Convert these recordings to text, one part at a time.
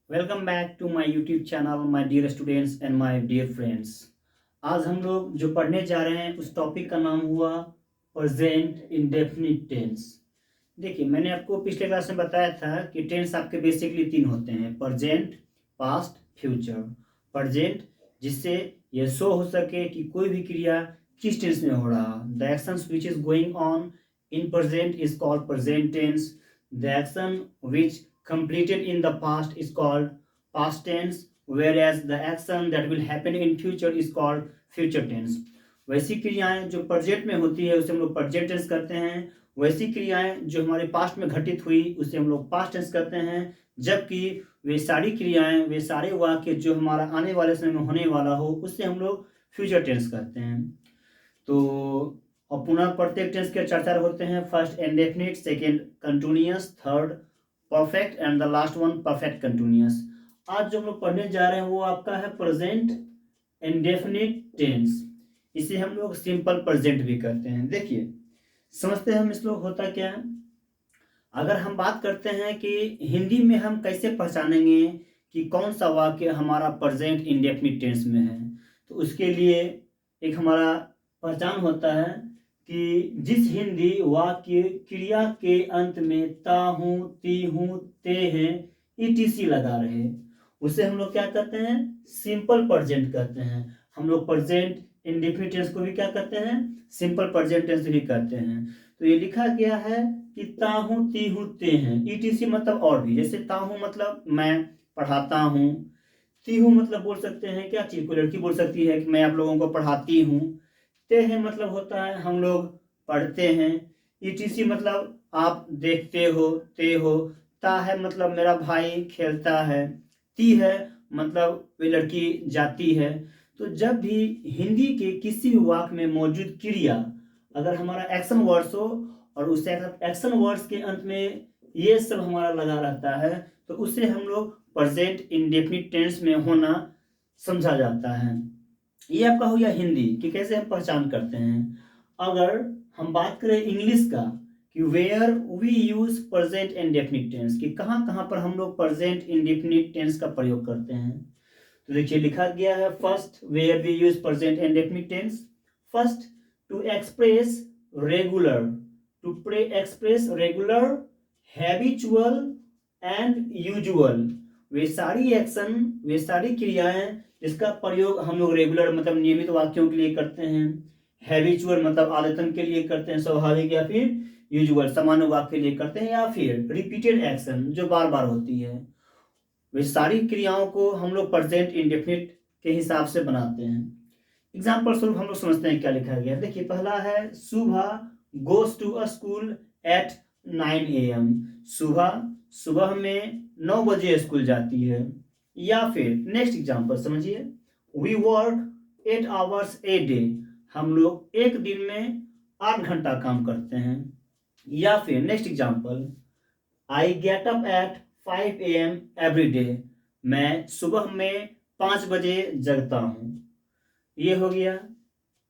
Welcome back to my YouTube channel my dear students and my dear friends. आज हम लोग जो पढ़ने जा रहे हैं उस टॉपिक का नाम हुआ प्रेजेंट इंडेफिनिट टेंस। देखिए, मैंने आपको पिछले क्लास में बताया था कि टेंस आपके बेसिकली तीन होते हैं: प्रेजेंट, पास्ट, फ्यूचर। प्रेजेंट जिससे यह शो हो सके कि कोई भी क्रिया किस टेंस में हो रहा। The action which is going on in present is called present tense. The action which completed in the past is called past tense, whereas the action that will happen in future is called future tense. वैसी क्रियाएं जो present में होती है उसे हम लोग present tense करते हैं। वैसी क्रियाएं जो हमारे पास्ट में घटित हुई उसे हम लोग पास्ट टेंस करते हैं। जबकि वे सारी क्रियाएं, वे सारे वाक्य जो हमारा आने वाले समय में होने वाला हो उससे हम लोग फ्यूचर टेंस करते हैं। तो और पुनः प्रत्येक टेंस के चार चार होते हैं: first indefinite, second continuous, third perfect and the last one perfect continuous. आज जो हम लोग पढ़ने जा रहे हैं वो आपका है प्रेजेंट इंडेफिनिट टेंस। इसे हम लोग सिंपल प्रेजेंट भी करते हैं। देखिए, समझते हैं हम इस लोग होता क्या है। अगर हम बात करते हैं कि हिंदी में हम कैसे पहचानेंगे कि कौन सा वाक्य हमारा प्रेजेंट इंडेफिनिट टेंस में है, तो उसके लिए एक हमारा पहचान होता है कि जिस हिंदी वाक्य क्रिया के अंत में ता हूँ, ती हूँ, ते हैं, ईटीसी लगा रहे, उसे हम लोग क्या कहते हैं? सिंपल प्रेजेंट कहते हैं। हम लोग प्रेजेंट इंडेफिनिट टेंस को भी क्या कहते हैं? सिंपल प्रेजेंट टेंस भी कहते हैं। तो ये लिखा गया है कि ता हूँ, ती हूँ, ते हैं, ईटीसी मतलब और भी। जैसे ता हूँ मतलब मैं पढ़ाता हूँ, ती हूँ मतलब बोल सकते हैं क्या चीज को, लड़की बोल सकती है कि मैं आप लोगों को पढ़ाती हूँ। ते हैं मतलब होता है हम लोग पढ़ते हैं। ईटीसी मतलब आप देखते हो, ते हो। ता है मतलब मेरा भाई खेलता है। ती है मतलब वे लड़की जाती है। तो जब भी हिंदी के किसी भी वाक्य में मौजूद क्रिया अगर हमारा एक्शन वर्ड्स हो और उस एक्शन वर्ड्स के अंत में ये सब हमारा लगा रहता है तो उसे हम लोग प्रेजेंट इंडेफिनिट टेंस में होना समझा जाता है। ये आपका हो गया हिंदी कि कैसे हम पहचान करते हैं। अगर हम बात करें इंग्लिश का कि where we use present indefinite tense, कि कहाँ कहाँ पर हम लोग प्रेजेंट इंडेफिनिट टेंस का प्रयोग करते हैं, तो देखिए लिखा गया है first where we use present indefinite tense. First, to express regular, to pre express regular, habitual and usual. वे सारी एक्शन, वे सारी क्रियाएं जिसका प्रयोग हम लोग रेगुलर मतलब नियमित वाक्यों के लिए करते हैं, हैबिचुअल मतलब आदतन के लिए करते हैं, स्वाभाविक, या फिर यूजुअल सामान्य वाक्य के लिए करते हैं, या फिर रिपीटेड एक्शन जो बार बार होती है। वे सारी क्रियाओं को हम लोग प्रेजेंट इंडेफिनिट के हिसाब से बनाते हैं। एग्जाम्पल स्वरूप हम लोग समझते हैं क्या लिखा गया। देखिए, पहला है सुबह goes to a school at 9 AM। सुबह, सुबह में 9 बजे स्कूल जाती है। या फिर नेक्स्ट एग्जाम्पल समझिए, we work 8 hours a day. हम लोग एक दिन में 8 घंटा काम करते हैं। या फिर next example, I get up at 5 AM every day. मैं सुबह में 5 बजे जगता हूँ। ये हो गया।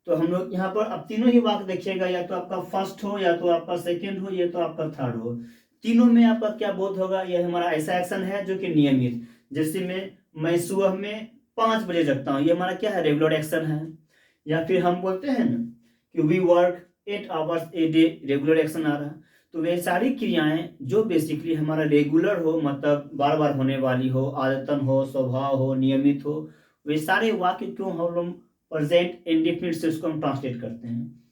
तो हम लोग यहाँ पर अब तीनों ही वाक्य देखिएगा, या तो आपका फर्स्ट हो, या तो आपका सेकंड हो, या तो आपका थर्ड हो। तीनों में आपका क्या बोध होगा? यह हमारा ऐसा एक्शन है जो कि नियमित, जैसे मैं सुबह में 5 बजे जगता हूँ, ये हमारा क्या है? रेगुलर एक्शन है। या फिर हम बोलते हैं ना कि we work 8 hours a day, regular action आ रहा। तो वे सारी क्रियाएं जो बेसिकली हमारा रेगुलर हो मतलब बार बार होने वाली हो, आदतन हो, स्वभाव हो, नियमित हो, वे सारे वाक्य क्यों हम लोग प्रेजेंट इंडेफिनिट से उसको हम ट्रांसलेट करते हैं।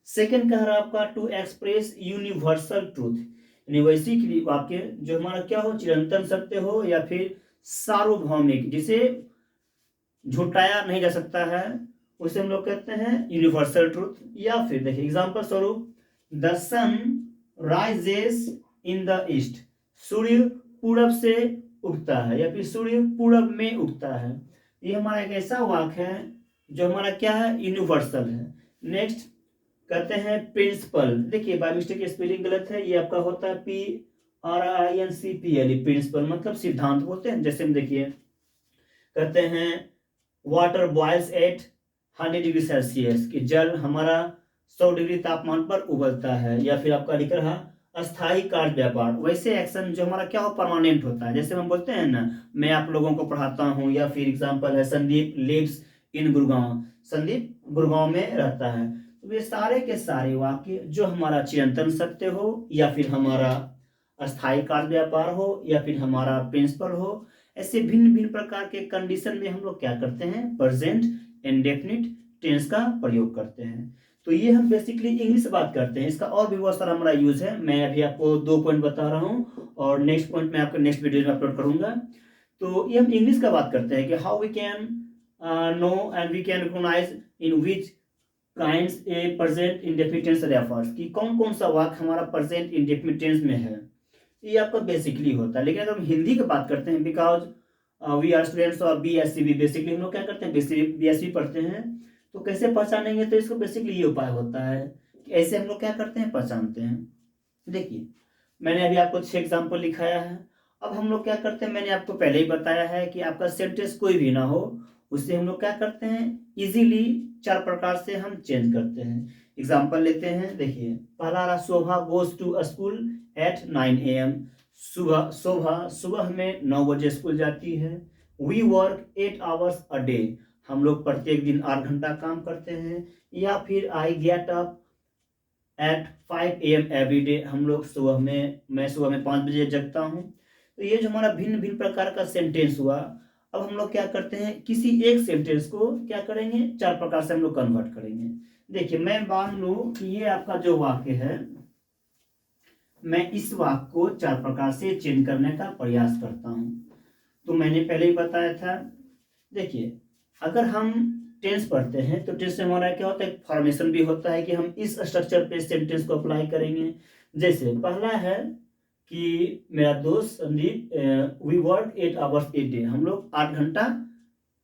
सेकंड कह रहा है आपका टू एक्सप्रेस यूनिवर्सल ट्रूथ, यानी वैसी वाक्य जो हमारा क्या हो? चिरंतन सत्य हो, या फिर सार्वभौमिक, जिसे झुटाया नहीं जा सकता है, उसे हम लोग कहते हैं यूनिवर्सल ट्रूथ। या फिर देखिए एग्जांपल स्वरूप, the sun rises in the east. सूर्य पूरब से उगता है, या फिर सूर्य पूरब में उगता है। ये हमारा एक ऐसा वाक्य है जो हमारा क्या है? यूनिवर्सल है। नेक्स्ट कहते हैं प्रिंसिपल। देखिए बाय मिस्टेक स्पेलिंग गलत है, ये आपका होता है PRINCPL, प्रिंसिपल मतलब सिद्धांत बोलते हैं। जैसे हम देखिए कहते हैं water boils at 100 degree Celsius, कि जल हमारा 100 डिग्री तापमान पर उबलता है। या फिर आपका लिख रहा अस्थाई कार्य व्यापार, वैसे एक्शन जो हमारा क्या हो, परमानेंट होता है। जैसे हम बोलते हैं ना, मैं आप लोगों को पढ़ाता हूँ, या फिर एग्जांपल है संदीप लिव्स इन गुड़गांव, संदीप गुड़गांव में रहता है। तो ये सारे के सारे वाक्य जो हमारा चिरंतन सत्य हो, या फिर हमारा अस्थाई कार्य व्यापार हो, या फिर हमारा प्रिंसिपल हो, ऐसे भिन्न भिन्न प्रकार के कंडीशन में हम लोग क्या करते हैं, प्रेजेंट इंडेफिनिट टेंस का प्रयोग करते हैं। तो ये हम बेसिकली इंग्लिश बात करते हैं, इसका और भी बहुत सारा हमारा यूज है। मैं अभी आपको 2 पॉइंट बता रहा हूँ, और नेक्स्ट पॉइंट मैं आपको नेक्स्ट वीडियो में अपलोड करूंगा। तो ये हम इंग्लिश का बात करते हैं कि how we can know and we can recognise in which kinds a present indefinite tense refers, कि कौन कौन सा वाक्य हमारा प्रेजेंट इंडेफिनिट टेंस में है। ये आपका बेसिकली होता है। लेकिन अगर हम हिंदी की बात करते हैं, because we are students of BSc, basically हम लोग क्या करते हैं, BSc पढ़ते हैं। तो कैसे पहचानेंगे, तो इसको बेसिकली ये उपाय होता है कि ऐसे हम लोग क्या करते हैं, पहचानते हैं। देखिए, मैंने अभी आपको 6 एग्जाम्पल लिखाया है। अब हम लोग क्या करते हैं, मैंने आपको पहले ही बताया है कि आपका सेंटेंस कोई भी ना हो, उससे हम लोग क्या करते हैं, इजीली 4 प्रकार से हम चेंज करते हैं। एग्जाम्पल लेते हैं। देखिए, पहला रहा, Shobha goes to school at 9 AM। सुबह, शोभा सुबह में 9 बजे स्कूल जाती है। We work 8 hours a day, हम लोग प्रत्येक दिन 8 घंटा काम करते हैं। या फिर I get up at 5 AM every day, हम लोग मैं सुबह में 5 बजे जगता हूँ। तो ये जो हमारा भिन्न भिन्न प्रकार का सेंटेंस हुआ। अब हम लोग क्या करते हैं, किसी एक सेंटेंस को क्या करेंगे, 4 प्रकार से हम लोग कन्वर्ट करेंगे। देखिए, मैं मान लूं कि ये आपका जो वाक्य है, मैं इस वाक्य को 4 प्रकार से चेंज करने का प्रयास करता हूं। तो मैंने पहले ही बताया था। देखिए, अगर हम टेंस पढ़ते हैं तो टेंस में हमारा क्या होता है, फॉर्मेशन भी होता है कि हम इस स्ट्रक्चर पे सेंटेंस को अप्लाई करेंगे। जैसे पहला है कि मेरा दोस्त Sandeep, we work 8 hours a day, हम लोग 8 घंटा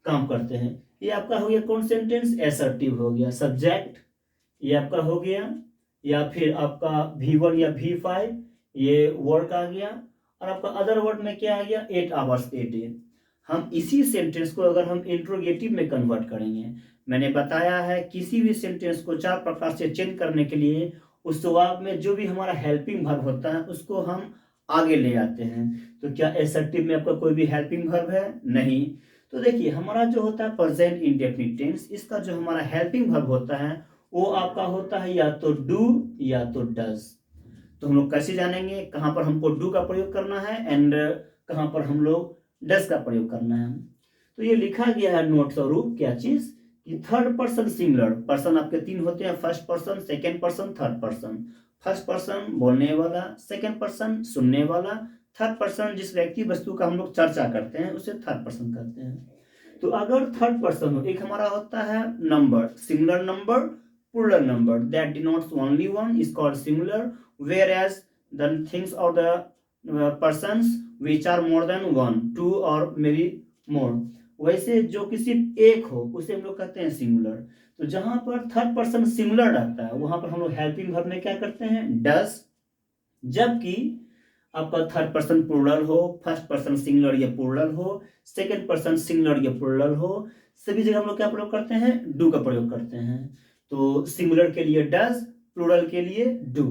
काम करते हैं। ये आपका हो गया कौन सेंटेंस, एसर्टिव हो गया। सब्जेक्ट ये आपका हो गया, या फिर आपका V1 या V5 ये वर्क आ गया, और आपका अदर वर्ड में क्या आ गया, 8 hours a day। हम इसी सेंटेंस को अगर हम इंट्रोगेटिव में कन्वर्ट करेंगे, मैंने बताया है किसी भी सेंटेंस को 4 प्रकार से चेंज करने के लिए उस वाक्य में जो भी हमारा हेल्पिंग वर्ब होता है उसको हम आगे ले आते हैं। तो क्या एसर्टिव में आपका कोई भी हेल्पिंग वर्ब है, नहीं। तो देखिए, हमारा जो होता है प्रेजेंट इंडेफिनिट टेंस, इसका जो हमारा हेल्पिंग वर्ब होता है वो आपका होता है या तो डू या तो डज। तो हम लोग कैसे जानेंगे कहां पर हमको डू का प्रयोग करना है एंड कहां पर हम लोग डज का प्रयोग करना है। तो ये लिखा गया है नोट स्वरूप, क्या चीज, कि थर्ड पर्सन सिंगुलर, पर्सन आपके 3 होते हैं, first person, second person, third person. First person बोलने वाला, सेकेंड पर्सन सुनने वाला, थर्ड पर्सन जिस व्यक्ति वस्तु का हम लोग चर्चा करते हैं उसे थर्ड पर्सन कहते हैं। तो अगर थर्ड पर्सन हो, एक हमारा होता है number, singular number, plural number that denotes only one is called singular, whereas the things or the persons which are more than one, two or maybe more, वैसे जो किसी एक हो उसे हम लोग कहते हैं सिंगुलर। तो जहां पर थर्ड पर्सन सिंगुलर रहता है वहां पर हम लोग हेल्पिंग वर्ब में क्या करते हैं, डज। जबकि आपका थर्ड पर्सन प्लूरल हो, फर्स्ट पर्सन सिंगुलर या प्लूरल हो, सेकंड पर्सन सिंगुलर या प्लूरल हो, सभी जगह हम लोग क्या प्रयोग करते हैं, डू का प्रयोग करते हैं। तो सिंगुलर के लिए डज, प्लूरल के लिए डू।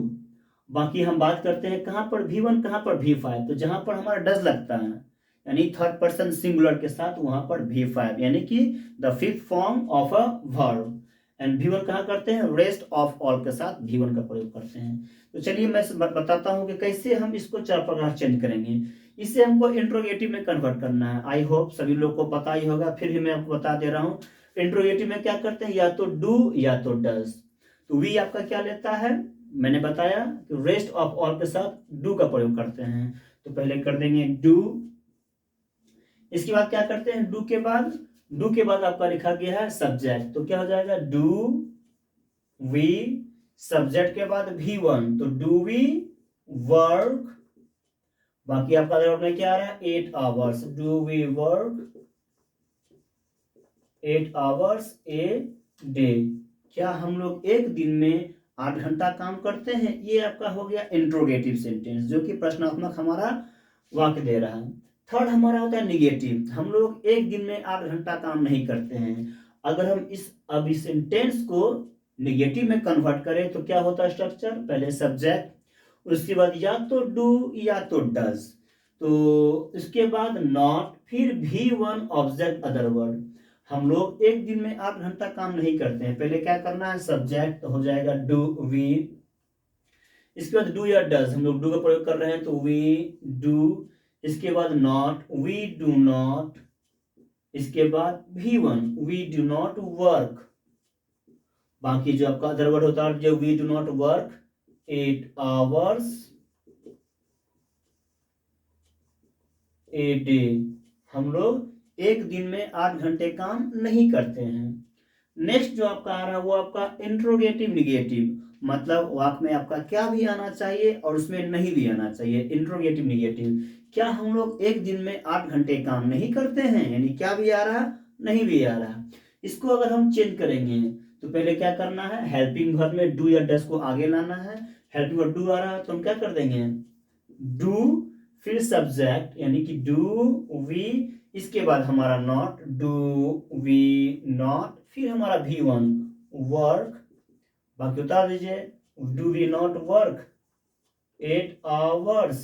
बाकी हम बात करते हैं कहां पर V1 कहां पर V5, तो जहां पर हमारा डज लगता है यानी थर्ड पर्सन सिंगुलर के साथ वहां पर V5 यानी कि the fifth form of a verb. And V1 कहां करते हैं, रेस्ट ऑफ ऑल के साथ V1 का प्रयोग करते हैं। तो चलिए मैं बताता हूं कि कैसे हम इसको 4 प्रकार चेंज करेंगे। इसे हमको इंट्रोगेटिव में कन्वर्ट करना है। आई होप सभी लोग को पता ही होगा, फिर भी मैं आपको बता दे रहा हूँ। इंट्रोगेटिव में क्या करते हैं, या तो डू या तो डज। तो वी आपका क्या लेता है, मैंने बताया कि रेस्ट ऑफ ऑल के साथ डू का प्रयोग करते हैं। तो पहले कर देंगे डू, इसके बाद क्या करते हैं, डू के बाद आपका लिखा गया है सब्जेक्ट, तो क्या हो जाएगा, डू वी, सब्जेक्ट के बाद V1 तो डू वी वर्क। बाकी आपका वर्ड में क्या आ रहा है, 8 hours, do we work 8 hours a day। क्या हम लोग एक दिन में 8 घंटा काम करते हैं। ये आपका हो गया इंट्रोगेटिव सेंटेंस जो कि प्रश्नात्मक हमारा वाक्य दे रहा है। थर्ड हमारा होता है निगेटिव, हम लोग एक दिन में 8 घंटा काम नहीं करते हैं। अगर हम इस सेंटेंस को निगेटिव में कन्वर्ट करें तो क्या होता है स्ट्रक्चर, पहले सब्जेक्ट, उसके बाद या तो डू या तो डज, तो इसके बाद नॉट, फिर V1 ऑब्जेक्ट अदर वर्ड। हम लोग एक दिन में 8 घंटा काम नहीं करते हैं। पहले क्या करना है, सब्जेक्ट हो जाएगा डू वी, इसके बाद डू या डज, हम लोग डू का प्रयोग कर रहे हैं तो वी डू, इसके बाद नॉट वी डू नॉट, इसके बाद V1 we do not work. बाकी जो आपका अदर वर्ड होता है, जो we do not work 8 hours a day, हम लोग एक दिन में 8 घंटे काम नहीं करते हैं। नेक्स्ट जो आपका आ रहा है वो आपका इंट्रोगेटिव निगेटिव, मतलब वाक्य में आपका क्या भी आना चाहिए और उसमें नहीं भी आना चाहिए। इंट्रोगेटिव निगेटिव, क्या हम लोग एक दिन में 8 घंटे काम नहीं करते हैं, यानी क्या भी आ रहा नहीं भी आ रहा। इसको अगर हम चेंज करेंगे तो पहले क्या करना है, हेल्पिंग वर्ब में डू या डस को आगे लाना है। हेल्पिंग वर्ब डू आ रहा है तो हम क्या कर देंगे, डू फिर सब्जेक्ट यानी कि डू वी, इसके बाद हमारा नॉट डू वी नॉट, फिर हमारा V1 वर्क। बाकी उतार दीजिए, do we not work 8 hours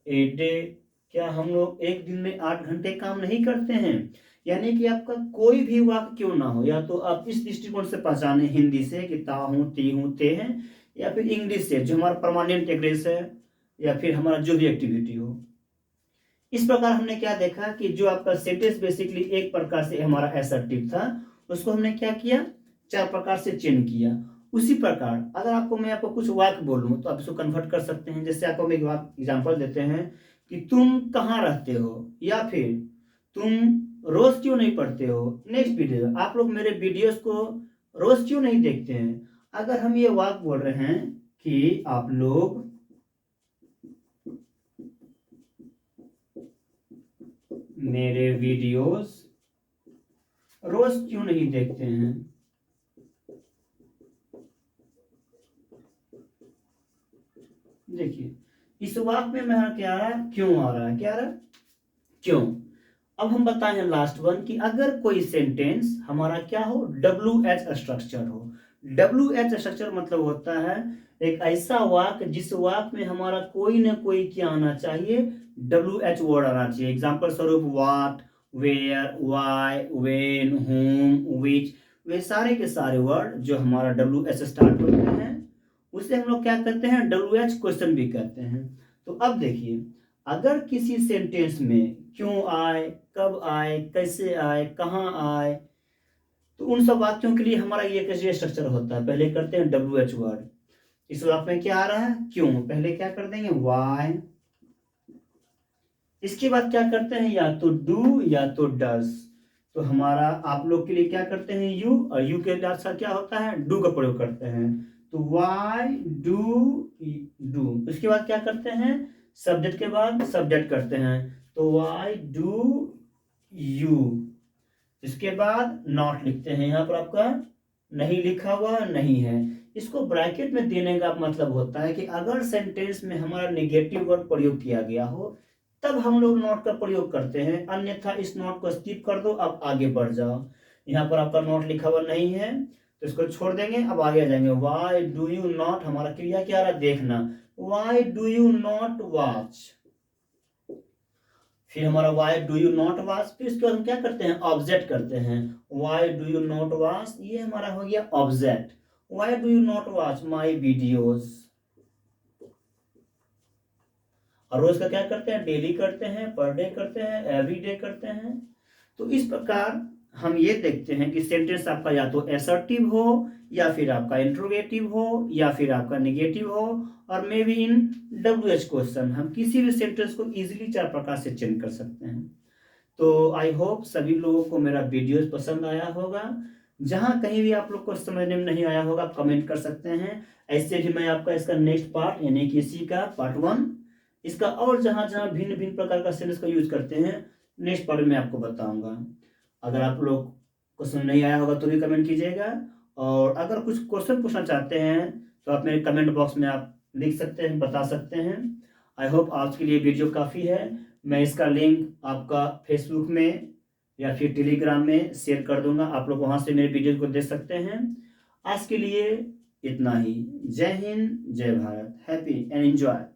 a day, क्या हम लोग एक दिन में 8 घंटे काम नहीं करते हैं। यानी कि आपका कोई भी वाक्य क्यों ना हो, या तो आप इस दृष्टिकोण से पहचाने हिंदी से कि ता हूं ती हूं ते हैं, या फिर इंग्लिश से जो हमारा परमानेंट एड्रेस है, या फिर हमारा जो भी एक्टिविटी हो। इस प्रकार हमने क्या देखा कि जो आपका सेंटेंस बेसिकली एक प्रकार से हमारा असर्टिव था, उसको हमने क्या किया, 4 प्रकार से चेंज किया। उसी प्रकार अगर आपको मैं आपको कुछ वाक्य बोलूं तो आप इसको कन्वर्ट कर सकते हैं। जैसे आपको हम एक वाक्य एग्जांपल देते हैं कि तुम कहाँ रहते हो, या फिर तुम रोज क्यों नहीं पढ़ते हो। नेक्स्ट वीडियो, आप लोग मेरे वीडियोस को रोज क्यों नहीं देखते हैं। अगर हम ये वाक्य बोल रहे हैं कि आप लोग मेरे वीडियोस रोज क्यों नहीं देखते हैं, देखिए इस वाक्य में मैं क्या आ रहा है, क्यों आ रहा है, क्या आ रहा है, क्यों। अब हम बताए हैं लास्ट वन कि अगर कोई सेंटेंस हमारा क्या हो, WH स्ट्रक्चर हो। WH स्ट्रक्चर मतलब होता है एक ऐसा वाक्य जिस वाक्य में हमारा कोई ना कोई क्या आना चाहिए, WH वर्ड आना चाहिए। एग्जाम्पल स्वरूप वाट, वेयर, वाई, वेन, होम, विच, वे सारे के सारे वर्ड जो हमारा WH स्टार्ट होते हैं उसे हम लोग क्या कहते हैं, WH क्वेश्चन भी कहते हैं। तो अब देखिए, अगर किसी सेंटेंस में क्यों आए, कब आए, कैसे आए, कहाँ आए, तो उन सब वाक्यों के लिए हमारा ये कैसे स्ट्रक्चर होता है। पहले करते हैं WH वर्ड, इस वाक्य में क्या आ रहा है, क्यों, पहले क्या कर देंगे, वाई, इसके बाद क्या करते हैं, या तो डू या तो डज। तो हमारा आप लोग के लिए क्या करते हैं, यू, और यू के साथ क्या होता है, डू का प्रयोग करते हैं। तो वाई डू डू, इसके बाद क्या करते हैं, सब्जेक्ट के बाद सब्जेक्ट करते हैं, तो वाई डू यू, इसके बाद नॉट लिखते हैं। यहाँ पर आपका नहीं लिखा हुआ नहीं है। इसको ब्रैकेट में देने का मतलब होता है कि अगर सेंटेंस में हमारा नेगेटिव वर्ड प्रयोग किया गया हो तब हम लोग नॉट का प्रयोग करते हैं, अन्यथा इस नॉट को स्किप कर दो, अब आगे बढ़ जाओ। यहाँ पर आपका नॉट लिखा हुआ नहीं है तो इसको छोड़ देंगे, अब आगे आ जाएंगे। वाई डू यू नॉट, हमारा क्रिया क्या रहा, देखना। Why do you not watch, फिर हमारा why do you not watch, फिर इसके बाद हम क्या करते हैं, ऑब्जेक्ट करते हैं। Why do you not watch, ये हमारा हो गया object. Why do you not watch my videos, और रोज का क्या करते हैं, डेली करते हैं, पर डे करते हैं, एवरी डे करते हैं। तो इस प्रकार हम ये देखते हैं कि सेंटेंस आपका या तो असर्टिव हो, या फिर आपका इंट्रोगेटिव हो, या फिर आपका नेगेटिव हो, और may be in WH question हम किसी भी सेंटेंस को इजीली 4 प्रकार से चेंज कर सकते हैं। तो आई होप सभी लोगों को मेरा वीडियोस पसंद आया होगा। जहां कहीं भी आप लोग को समझने में नहीं आया होगा आप कमेंट कर सकते हैं। ऐसे भी मैं आपका इसका नेक्स्ट पार्ट यानी कि इसी का पार्ट 1 इसका, और जहां जहां भिन्न भिन्न प्रकार का सेंटेंस का यूज करते हैं नेक्स्ट पार्ट में आपको बताऊंगा। अगर आप लोग को समझ नहीं आया होगा तो भी कमेंट कीजिएगा, और अगर कुछ क्वेश्चन पूछना चाहते हैं तो आप मेरे कमेंट बॉक्स में आप लिख सकते हैं, बता सकते हैं। आई होप आज के लिए वीडियो काफ़ी है। मैं इसका लिंक आपका फेसबुक में या फिर टेलीग्राम में शेयर कर दूंगा, आप लोग वहां से मेरे वीडियो को देख सकते हैं। आज के लिए इतना ही। जय हिंद, जय भारत। Happy and enjoy.